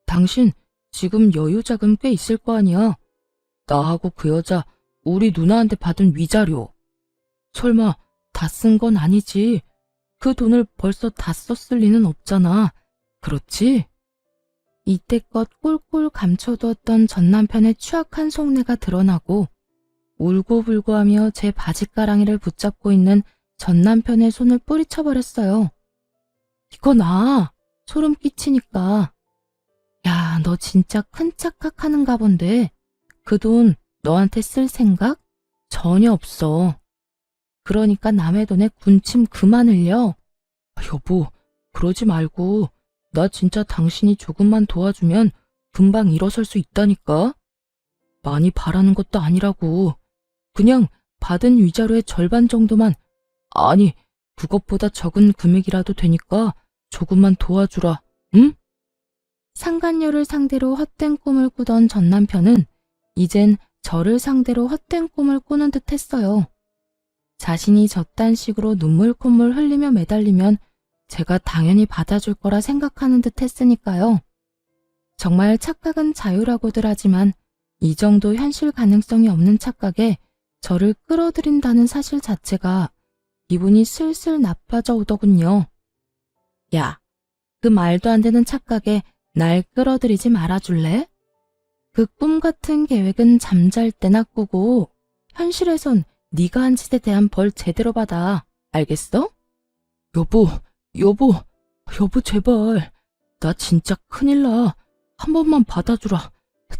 당신 지금 여유 자금 꽤 있을 거 아니야. 나하고 그 여자 우리 누나한테 받은 위자료. 설마 다 쓴 건 아니지. 그 돈을 벌써 다 썼을 리는 없잖아. 그렇지? 이때껏 꼴꼴 감춰두었던 전 남편의 추악한 속내가 드러나고 울고불고하며 제 바짓가랑이를 붙잡고 있는 전 남편의 손을 뿌리쳐버렸어요. 이거 나 소름 끼치니까. 야, 너 진짜 큰 착각하는가 본데 그 돈 너한테 쓸 생각? 전혀 없어. 그러니까 남의 돈에 군침 그만 흘려. 여보, 그러지 말고 나 진짜 당신이 조금만 도와주면 금방 일어설 수 있다니까. 많이 바라는 것도 아니라고. 그냥 받은 위자료의 절반 정도만, 아니 그것보다 적은 금액이라도 되니까 조금만 도와주라. 응? 상간녀를 상대로 헛된 꿈을 꾸던 전 남편은 이젠 저를 상대로 헛된 꿈을 꾸는 듯 했어요. 자신이 저딴 식으로 눈물 콧물 흘리며 매달리면 제가 당연히 받아줄 거라 생각하는 듯 했으니까요. 정말 착각은 자유라고들 하지만 이 정도 현실 가능성이 없는 착각에 저를 끌어들인다는 사실 자체가 기분이 슬슬 나빠져 오더군요. 야, 그 말도 안 되는 착각에 날 끌어들이지 말아줄래? 그 꿈 같은 계획은 잠잘 때나 꾸고 현실에선 네가 한 짓에 대한 벌 제대로 받아. 알겠어? 여보 제발. 나 진짜 큰일 나. 한 번만 받아주라.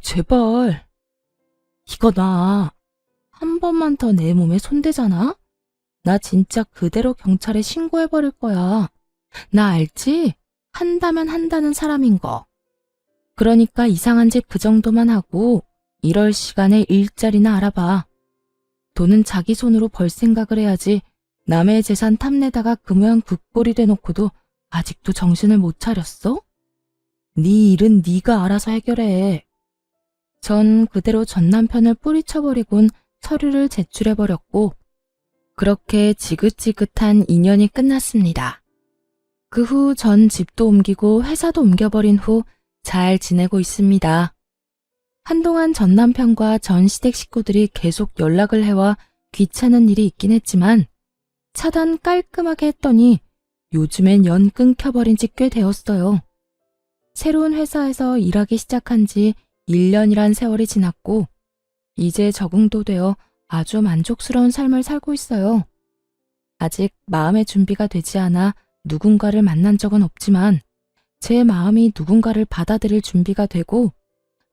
제발. 이거 나 한 번만 더 내 몸에 손대잖아? 나 진짜 그대로 경찰에 신고해버릴 거야. 나 알지? 한다면 한다는 사람인 거. 그러니까 이상한 짓 그 정도만 하고 이럴 시간에 일자리나 알아봐. 돈은 자기 손으로 벌 생각을 해야지 남의 재산 탐내다가 그 모양 국골이 돼놓고도 아직도 정신을 못 차렸어? 네 일은 네가 알아서 해결해. 전 그대로 전 남편을 뿌리쳐버리곤 서류를 제출해버렸고 그렇게 지긋지긋한 인연이 끝났습니다. 그 후 전 집도 옮기고 회사도 옮겨버린 후 잘 지내고 있습니다. 한동안 전 남편과 전 시댁 식구들이 계속 연락을 해와 귀찮은 일이 있긴 했지만 차단 깔끔하게 했더니 요즘엔 연 끊겨버린 지 꽤 되었어요. 새로운 회사에서 일하기 시작한 지 1년이란 세월이 지났고 이제 적응도 되어 아주 만족스러운 삶을 살고 있어요. 아직 마음의 준비가 되지 않아 누군가를 만난 적은 없지만 제 마음이 누군가를 받아들일 준비가 되고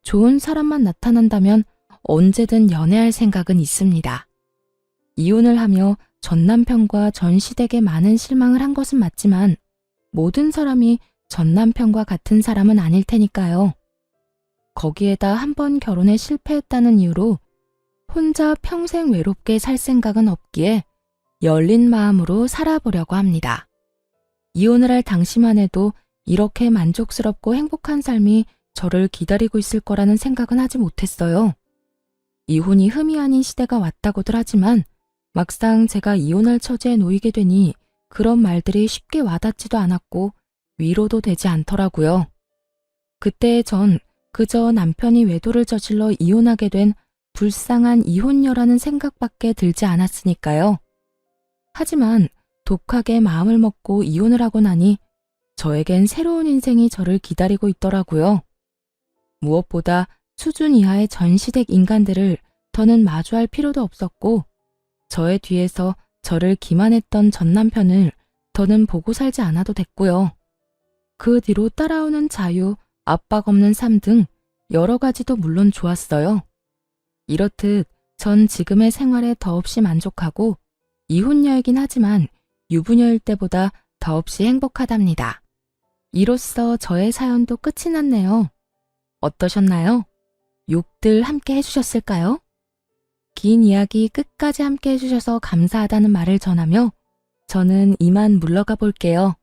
좋은 사람만 나타난다면 언제든 연애할 생각은 있습니다. 이혼을 하며 전 남편과 전 시댁에 많은 실망을 한 것은 맞지만 모든 사람이 전 남편과 같은 사람은 아닐 테니까요. 거기에다 한 번 결혼에 실패했다는 이유로 혼자 평생 외롭게 살 생각은 없기에 열린 마음으로 살아보려고 합니다. 이혼을 할 당시만 해도 이렇게 만족스럽고 행복한 삶이 저를 기다리고 있을 거라는 생각은 하지 못했어요. 이혼이 흠이 아닌 시대가 왔다고들 하지만 막상 제가 이혼할 처지에 놓이게 되니 그런 말들이 쉽게 와닿지도 않았고 위로도 되지 않더라고요. 그때 전 그저 남편이 외도를 저질러 이혼하게 된 불쌍한 이혼녀라는 생각밖에 들지 않았으니까요. 하지만 독하게 마음을 먹고 이혼을 하고 나니 저에겐 새로운 인생이 저를 기다리고 있더라고요. 무엇보다 수준 이하의 전 시댁 인간들을 더는 마주할 필요도 없었고 저의 뒤에서 저를 기만했던 전 남편을 더는 보고 살지 않아도 됐고요. 그 뒤로 따라오는 자유, 압박 없는 삶 등 여러 가지도 물론 좋았어요. 이렇듯 전 지금의 생활에 더없이 만족하고 이혼녀이긴 하지만 유부녀일 때보다 더없이 행복하답니다. 이로써 저의 사연도 끝이 났네요. 어떠셨나요? 욕들 함께 해주셨을까요? 긴 이야기 끝까지 함께 해주셔서 감사하다는 말을 전하며 저는 이만 물러가 볼게요.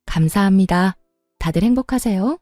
감사합니다. 다들 행복하세요.